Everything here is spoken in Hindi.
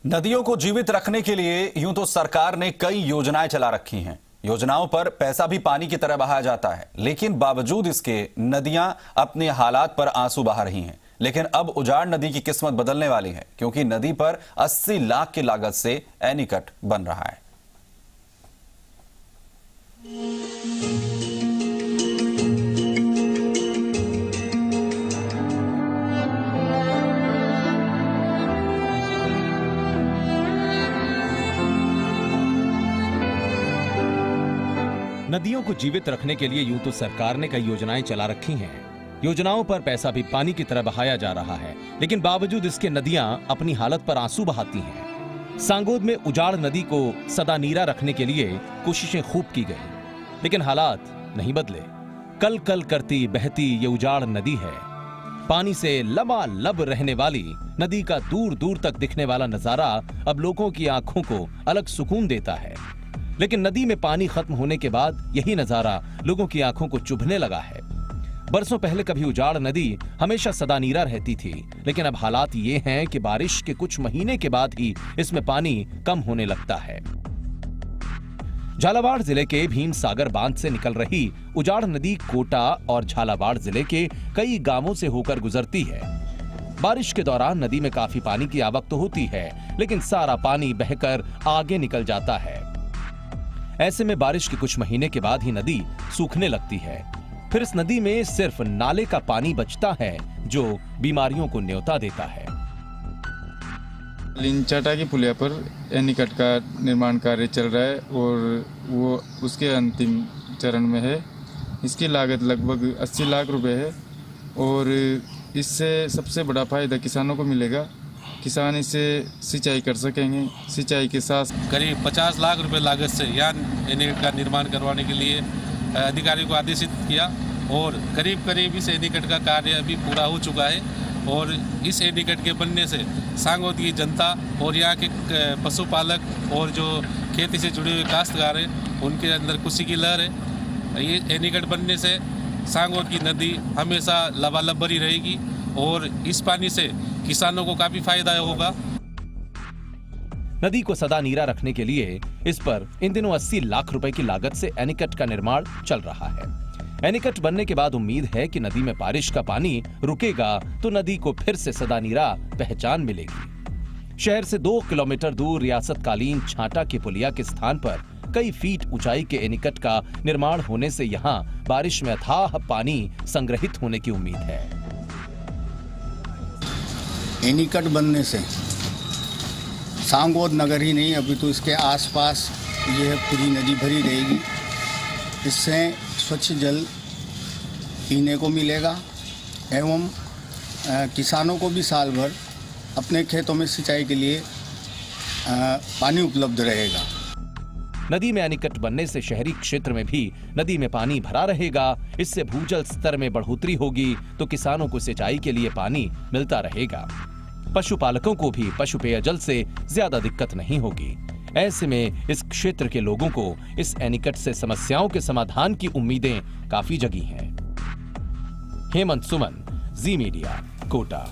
नदियों को जीवित रखने के लिए यूं तो सरकार ने कई योजनाएं चला रखी हैं। योजनाओं पर पैसा भी पानी की तरह बहाया जाता है, लेकिन बावजूद इसके नदियां अपने हालात पर आंसू बहा रही हैं। लेकिन अब उजाड़ नदी की किस्मत बदलने वाली है, क्योंकि नदी पर 80 लाख की लागत से एनीकट बन रहा है। नदियों को जीवित रखने के लिए यूं तो सरकार ने कई योजनाएं चला रखी हैं। योजनाओं पर पैसा भी पानी की तरह बहाया जा रहा है, लेकिन बावजूद इसके नदियां अपनी हालत पर आंसू बहाती हैं। सांगोद में उजाड़ नदी को सदा नीरा रखने के लिए कोशिशें खूब की गई, लेकिन हालात नहीं बदले। कल कल करती बहती ये उजाड़ नदी है। पानी से लबालब रहने वाली नदी का दूर दूर तक दिखने वाला नजारा अब लोगों की आंखों को अलग सुकून देता है। लेकिन नदी में पानी खत्म होने के बाद यही नजारा लोगों की आंखों को चुभने लगा है। बरसों पहले कभी उजाड़ नदी हमेशा सदा नीरा रहती थी, लेकिन अब हालात ये हैं कि बारिश के कुछ महीने के बाद ही इसमें पानी कम होने लगता है। झालावाड़ जिले के भीम सागर बांध से निकल रही उजाड़ नदी कोटा और झालावाड़ जिले के कई गांवों से होकर गुजरती है। बारिश के दौरान नदी में काफी पानी की आवक तो होती है, लेकिन सारा पानी बहकर आगे निकल जाता है। ऐसे में बारिश के कुछ महीने के बाद ही नदी सूखने लगती है। फिर इस नदी में सिर्फ नाले का पानी बचता है, जो बीमारियों को न्योता देता है। लिंचाटा की पुलिया पर एनीकट का निर्माण कार्य चल रहा है और वो उसके अंतिम चरण में है। इसकी लागत लगभग 80 लाख रुपए है और इससे सबसे बड़ा फायदा किसानों को मिलेगा। किसान इससे सिंचाई कर सकेंगे। सिंचाई के साथ करीब 50 लाख रुपए लागत से यहाँ एनीकट का निर्माण करवाने के लिए अधिकारी को आदेशित किया और करीब करीब इस एनीकट का कार्य अभी पूरा हो चुका है। और इस एनीकट के बनने से सांगोद की जनता और यहाँ के पशुपालक और जो खेती से जुड़े हुए काश्तकार हैं, उनके अंदर खुशी की लहर है। ये एनीकट बनने से सांगोद की नदी हमेशा लबालब भरी रहेगी और इस पानी से किसानों को काफी फायदा होगा। नदी को सदा नीरा रखने के लिए इस पर इन दिनों 80 लाख रुपए की लागत से एनीकट का निर्माण चल रहा है। एनीकट बनने के बाद उम्मीद है कि नदी में बारिश का पानी रुकेगा तो नदी को फिर से सदा नीरा पहचान मिलेगी। शहर से 2 किलोमीटर दूर रियासतकालीन छाटा की पुलिया के स्थान पर कई फीट ऊंचाई के एनीकट का निर्माण होने से यहाँ बारिश में अथाह पानी संग्रहित होने की उम्मीद है। एनीकट बनने से सांगोद नगर ही नहीं, अभी तो इसके आसपास ये पूरी नदी भरी रहेगी। इससे स्वच्छ जल पीने को मिलेगा एवं किसानों को भी साल भर अपने खेतों में सिंचाई के लिए पानी उपलब्ध रहेगा। नदी में एनीकट बनने से शहरी क्षेत्र में भी नदी में पानी भरा रहेगा। इससे भूजल स्तर में बढ़ोतरी होगी तो किसानों को सिंचाई के लिए पानी मिलता रहेगा। पशुपालकों को भी पशु पेयजल से ज्यादा दिक्कत नहीं होगी। ऐसे में इस क्षेत्र के लोगों को इस एनीकट से समस्याओं के समाधान की उम्मीदें काफी जगी हैं। हेमंत सुमन, जी मीडिया, कोटा।